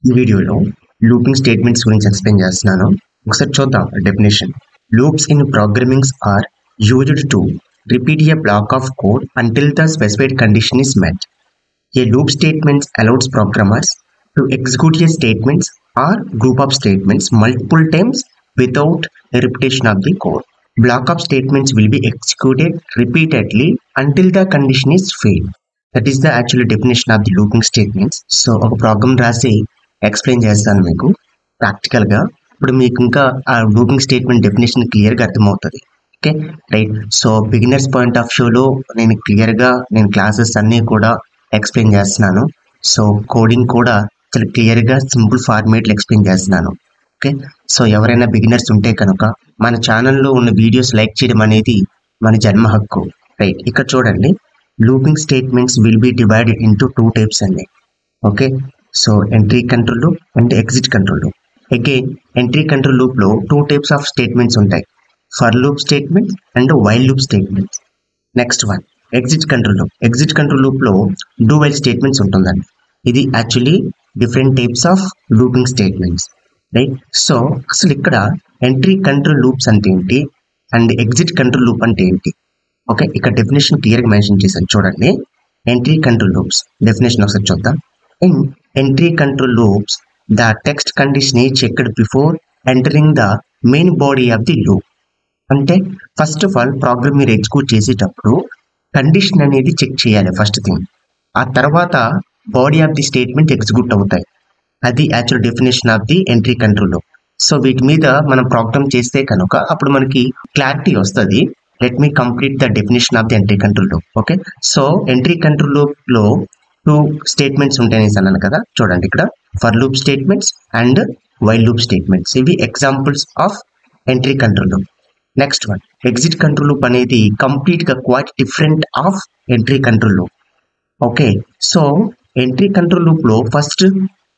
ఈ వీడియోలో looping statements గురించి ఎక్స్ప్లెయిన్ చేస్తున్నాను. ఒకసారి చూద్దాం definition. Loops in programmings are used to repeat a block of code until the specified condition is met. A loop statement allows programmers to execute a statements or group of statements multiple times without a repetition of the code. Block of statements will be executed repeatedly until the condition is failed. That is the actual definition of the looping statements. So ఒక programme రాసి explain చేస్తాను మీకు ప్రాక్టికల్గా. ఇప్పుడు మీకు ఇంకా ఆ looping statement definition క్లియర్గా అర్థమవుతుంది. Okay right. So beginners point of వ్యూలో నేను క్లాసెస్ అన్నీ కూడా ఎక్స్ప్లెయిన్ చేస్తున్నాను. సో కోడింగ్ కూడా చాలా క్లియర్గా సింపుల్ ఫార్మేట్లో ఎక్స్ప్లెయిన్ చేస్తున్నాను. ఓకే, సో ఎవరైనా బిగినర్స్ ఉంటే కనుక మన ఛానల్లో ఉన్న వీడియోస్ లైక్ చేయడం అనేది మన జన్మ హక్కు. రైట్, ఇక్కడ చూడండి, looping statements will be divided into 2 types అండి. Okay, so entry control loop and exit control loop. Again entry control లూప్లో 2 టైప్స్ ఆఫ్ స్టేట్మెంట్స్ ఉంటాయి, for loop statements and while loop statements. Next one exit control loop. Exit control లూప్లో do while statements ఉంటుందండి. ఇది actually different types of looping statements. Right, so అసలు ఇక్కడ entry control loops అంటే ఏంటి and exit control loop అంటే ఏంటి? Okay, ఇక్కడ డెఫినేషన్ క్లియర్గా మెన్షన్ చేశాను చూడండి. ఎంట్రీ కంట్రోల్ లూప్స్ డెఫినేషన్ ఒకసారి చూద్దాం. In entry control loops the text condition is checked before entering the main body of the loop. అంటే ఫస్ట్ ఆఫ్ ఆల్ ప్రోగ్రామ్ మీరు ఎగ్జిక్యూట్ చేసేటప్పుడు కండిషన్ అనేది చెక్ చేయాలి ఫస్ట్ థింగ్. ఆ తర్వాత body of the statement execute అవుతాయి. అది actual definition of the entry control loop. So వీటి మీద మనం ప్రోగ్రామ్ చేస్తే కనుక అప్పుడు మనకి క్లారిటీ వస్తుంది. Let me complete the definition of the entry control loop. Okay, so entry control లూప్లో 2 స్టేట్మెంట్స్ ఉంటాయని అన్నాను కదా, చూడండి ఇక్కడ for loop statements and while loop statements. ఇవి examples of entry control loop. Next one exit control loop అనేది కంప్లీట్గా quite different of entry control loop. Okay, so entry control లూప్లో ఫస్ట్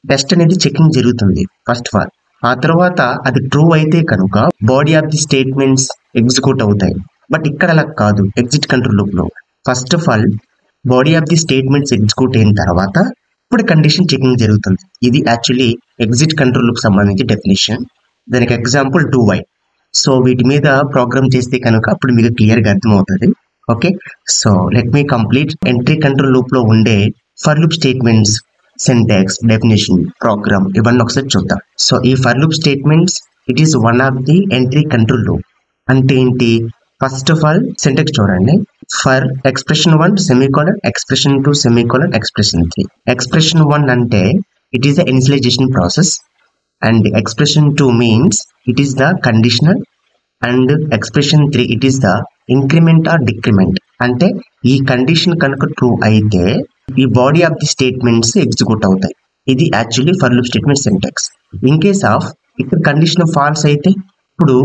టెస్ట్ అనేది చెకింగ్ జరుగుతుంది ఫస్ట్ ఆఫ్ ఆల్. ఆ తర్వాత అది true అయితే కనుక body of the statements execute అవుతాయి. బట్ ఇక్కడ అలా కాదు. ఎగ్జిట్ కంట్రోల్ లూప్లో first of all body of the statements execute అయిన తర్వాత ఇప్పుడు కండిషన్ చెకింగ్ జరుగుతుంది. ఇది యాక్చువల్లీ ఎగ్జిట్ కంట్రోల్ లూప్ సంబంధించి డెఫినేషన్. దానికి ఎగ్జాంపుల్ డూ వైల్. సో వీటి మీద ప్రోగ్రామ్ చేస్తే కనుక అప్పుడు మీకు క్లియర్గా అర్థమవుతుంది. Okay, so let me complete entry control లూప్లో ఉండే for loop statements syntax, definition, program ఇవన్నీ ఒకసారి చూద్దాం. సో ఈ for loop statements it is one of the entry control loop. అంటే ఏంటి? ఫస్ట్ ఆఫ్ ఆల్ సింటాక్స్ చూడండి. For expression 1 semicolon, expression 2 semicolon, expression 3. Expression 1 అంటే it is the initialization process and expression 2 means it is the conditional and expression 3 it is the increment or decrement. అంటే ఈ condition కనుక true అయితే ఈ body of the statements execute అవుతాయి. ఇది actually for loop statement syntax. In case of ఇక్కడ condition false అయితే ఇప్పుడు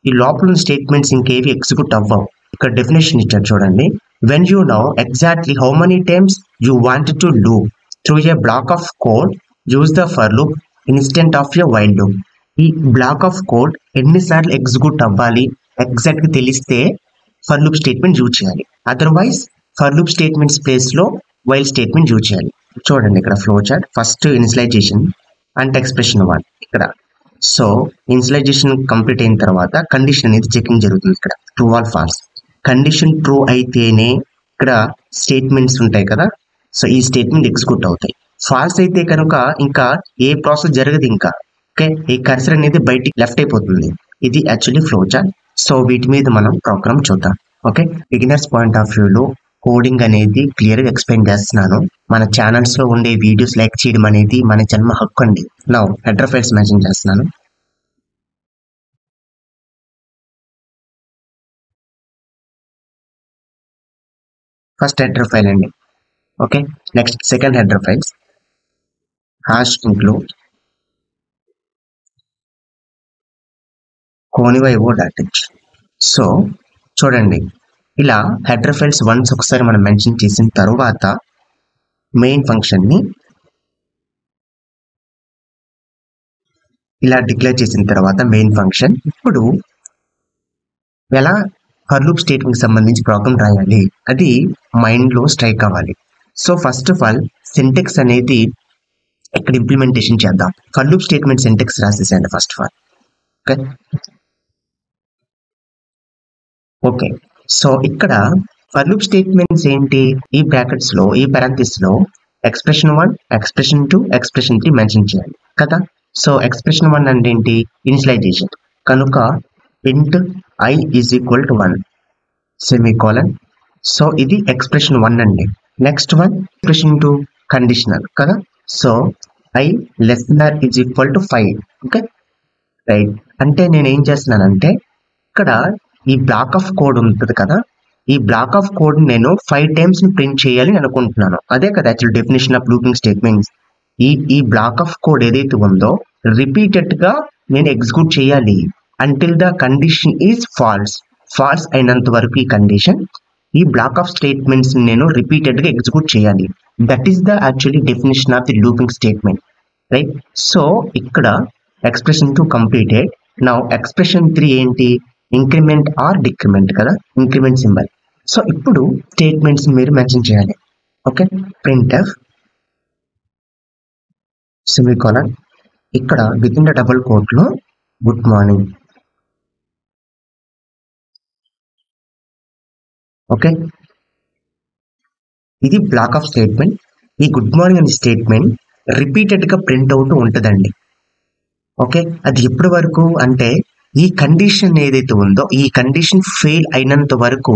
ఈ లోపల స్టేట్మెంట్స్ ఇంకేవి ఎగ్జిక్యూట్ అవ్వవు. ఇక్కడ డెఫినేషన్ ఇచ్చారు చూడండి. When you know exactly how many times you wanted to loop through a block of code use the for loop instant of a while loop. ఈ బ్లాక్ ఆఫ్ కోడ్ ఎన్నిసార్లు execute అవ్వాలి ఎగ్జాక్ట్గా తెలిస్తే for loop statement use చేయాలి. Otherwise for loop statements ప్లేస్లో while statement use చేయాలి. చూడండి ఇక్కడ ఫ్లో చార్ట్. ఫస్ట్ ఇనిషియలైజేషన్ అంటే ఎక్స్ప్రెషన్ 1 ఇక్కడ. సో ఇనిషియలైజేషన్ కంప్లీట్ అయిన తర్వాత కండిషన్ అనేది చెకింగ్ జరుగుతుంది. ఇక్కడ true or false. Condition true అయితేనే ఇక్కడ స్టేట్మెంట్స్ ఉంటాయి కదా, సో ఈ స్టేట్మెంట్ ఎగ్జిక్యూట్ అవుతాయి. ఫాల్స్ అయితే కనుక ఇంకా ఏ ప్రాసెస్ జరగదు. ఇంకా ఓకే, ఈ కర్సర్ అనేది బయటికి లెఫ్ట్ అయిపోతుంది. ఇది యాక్చువల్లీ ఫ్లో చార్ట్. సో వీటి మీద మనం ప్రోగ్రామ్ చూద్దాం. ఓకే, బిగినర్స్ పాయింట్ ఆఫ్ వ్యూలో కోడింగ్ అనేది క్లియర్గా ఎక్స్ప్లెయిన్ చేస్తున్నాను. మన ఛానల్స్లో ఉండే వీడియోస్ లైక్ చేయడం అనేది మన జన్మ హక్కు అండి. నా హెడర్ ఫైల్స్ మెన్షన్ చేస్తున్నాను. ఫస్ట్ హెడర్ ఫైల్ అండి. Okay, next second header files hash include coniva.io. So చూడండి, ఇలా హెడర్ ఫైల్స్ వన్స్ ఒకసారి మనం మెన్షన్ చేసిన తర్వాత మెయిన్ ఫంక్షన్ని ఇలా డిక్లేర్ చేసిన తర్వాత మెయిన్ ఫంక్షన్ ఇప్పుడు ఎలా ఫర్ లూప్ స్టేట్మెంట్కి సంబంధించి ప్రోగ్రామ్ రాయాలి అది మైండ్లో స్ట్రైక్ అవ్వాలి. So first of all syntax అనేది ఇక్కడ ఇంప్లిమెంటేషన్ చేద్దాం. ఫర్ లూప్ స్టేట్మెంట్ సింటాక్స్ రాసేసేయండి first of all. Okay okay so ఇక్కడ ఫర్ లూప్ స్టేట్మెంట్స్ ఏంటి, ఈ బ్రాకెట్స్ లో ఈ parentheses లో ఎక్స్ప్రెషన్ 1, ఎక్స్ప్రెషన్ 2, ఎక్స్ప్రెషన్ 3 మెన్షన్ చేయాలి కదా. సో ఎక్స్ప్రెషన్ 1 అంటే ఏంటి, ఇనిషియలైజేషన్ కనుక int I is equal to 1 semicolon. So ఇది ఎక్స్ప్రెషన్ 1 అండి. నెక్స్ట్ వన్ ఎక్స్ప్రెషన్ 2 కండిషనల్ కదా. So I less than or is equal to 5. Okay right. అంటే నేను ఏం చేస్తున్నానంటే ఇక్కడ ఈ బ్లాక్ ఆఫ్ కోడ్ ఉంటుంది కదా, ఈ బ్లాక్ ఆఫ్ కోడ్ నేను 5 టైమ్స్ ప్రింట్ చేయాలి అనుకుంటున్నాను. అదే కదా actual definition of looping statements. ఈ బ్లాక్ ఆఫ్ కోడ్ ఏదైతే ఉందో రిపీటెడ్ గా నేను ఎగ్జిక్యూట్ చేయాలి until the condition is false అయినంత వరకు ఈ కండిషన్, ఈ బ్లాక్ ఆఫ్ స్టేట్మెంట్స్ నేను రిపీటెడ్ గా ఎగ్జిక్యూట్ చేయాలి. That is the actually definition of the looping statement right. So ఇక్కడ ఎక్స్ప్రెషన్ 2 కంప్లీటెడ్. నౌ ఎక్స్ప్రెషన్ 3 ఏంటి, ఇంక్రిమెంట్ ఆర్ డిక్రిమెంట్ కదా, ఇంక్రిమెంట్ సింబల్. సో ఇప్పుడు స్టేట్మెంట్స్ మీరు మెన్షన్ చేయాలి. ఓకే printf సెమీకోలన్, ఇక్కడ within the double quote లో good morning. Okay ఇది block of statement. ఈ గుడ్ మార్నింగ్ అనే స్టేట్మెంట్ రిపీటెడ్ గా ప్రింట్ అవుతూ ఉంటుందండి. ఓకే అది ఎప్పటి వరకు అంటే ఈ కండిషన్ ఏదైతే ఉందో ఈ కండిషన్ ఫెయిల్ అయినంత వరకు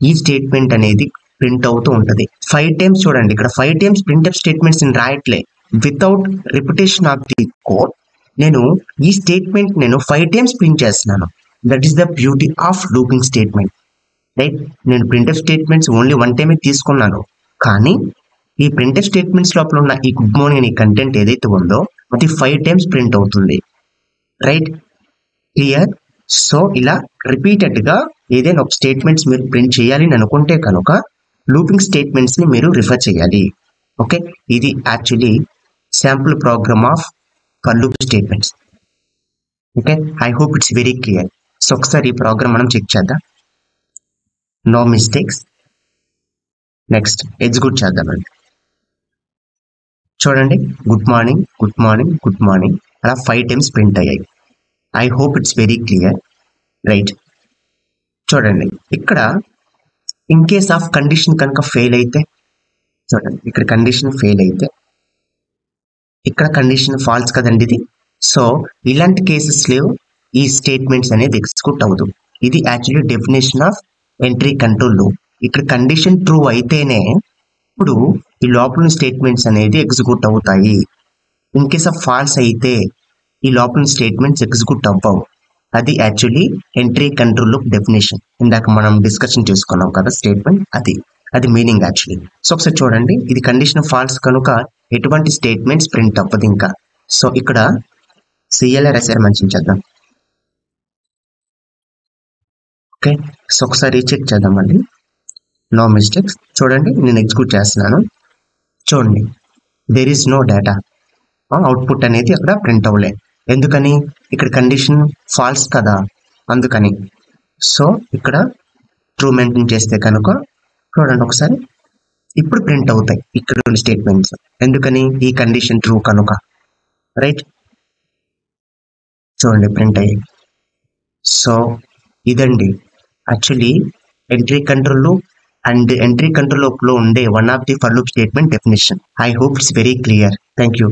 ఈ స్టేట్మెంట్ అనేది ప్రింట్ అవుతూ ఉంటుంది. 5 టైమ్స్ చూడండి, ఇక్కడ 5 టైమ్స్ ప్రింట్ఎఫ్ స్టేట్మెంట్స్ నేను రాయట్లే. Without repetition of the code నేను ఈ స్టేట్మెంట్ నేను 5 టైమ్స్ ప్రింట్ చేస్తున్నాను. That is the beauty of looping statement right. నేను ప్రింట్ఎఫ్ స్టేట్మెంట్స్ ఓన్లీ 1 టైమే తీసుకున్నాను, కానీ ఈ ప్రింట్ఎఫ్ స్టేట్మెంట్స్ లోపల ఉన్న ఈ గుడ్ మార్నింగ్ అనే కంటెంట్ ఏదైతే ఉందో అది 5 టైమ్స్ ప్రింట్ అవుతుంది రైట్. క్లియర్. సో ఇలా రిపీటెడ్ గా ఏదైనా ఒక స్టేట్మెంట్స్ మీరు ప్రింట్ చేయాలి అని అనుకుంటే కనుక లూపింగ్ స్టేట్మెంట్స్ ని మీరు రిఫర్ చేయాలి. ఓకే ఇది actually sample program of for loop statements. Okay I hope it's very clear. So ఒకసారి ఈ ప్రోగ్రామ్ మనం చెక్ చేద్దాం. No mistakes. నెక్స్ట్ ఎగ్జిక్యూట్ చేద్దామండి. చూడండి good morning good morning good morning అలా 5 టైమ్స్ ప్రింట్ అయ్యాయి. I hope it's very clear right. చూడండి ఇక్కడ ఇన్ కేస్ ఆఫ్ కండిషన్ కనుక ఫెయిల్ అయితే, చూడండి ఇక్కడ కండిషన్ ఫెయిల్ అయితే ఇక్కడ కండిషన్ ఫాల్స్ కదండి ఇది. సో ఇలాంటి కేసెస్ లో ఈ స్టేట్మెంట్స్ అనేది ఎగ్జిక్యూట్ అవ్వదు. ఇది actually definition of entry control loop. ఇక్కడ కండిషన్ ట్రూ అయితేనే ఇప్పుడు ఈ లోపల స్టేట్మెంట్స్ అనేది ఎగ్జిక్యూట్ అవుతాయి. ఇన్ కేస్ ఆఫ్ ఫాల్స్ అయితే ఈ లోపల స్టేట్మెంట్స్ ఎగ్జిక్యూట్ అవ్వవు. అది actually entry control loop definition. ఇందాక మనం డిస్కషన్ చేసుకున్నాం కదా స్టేట్మెంట్, అది మీనింగ్ యాక్చువల్లీ. సో ఒకసారి చూడండి ఇది కండిషన్ ఫాల్స్ కనుక ఎటువంటి స్టేట్మెంట్స్ ప్రింట్ అవ్వదు ఇంకా. సో ఇక్కడ CLR మెన్షన్ చేద్దాం. ఓకే సో ఒకసారి చెక్ చేద్దామండి. No mistakes. చూడండి నేను ఎగ్జిక్యూట్ చేస్తున్నాను. చూడండి there is no data, output అనేది అక్కడ ప్రింట్ అవ్వలేదు. ఎందుకని, ఇక్కడ కండిషన్ ఫాల్స్ కదా అందుకని. సో ఇక్కడ ట్రూ మెయింటైన్ చేస్తే కనుక చూడండి ఒకసారి ఇప్పుడు ప్రింట్ అవుతాయి ఇక్కడ స్టేట్మెంట్స్. ఎందుకని, ఈ కండిషన్ ట్రూ కనుక రైట్. చూడండి ప్రింట్ అయ్యాయి. సో ఇదండి actually entry control loop and entry control loop లో ఉండే one of the for loop statement definition. I hope it's very clear. Thank you.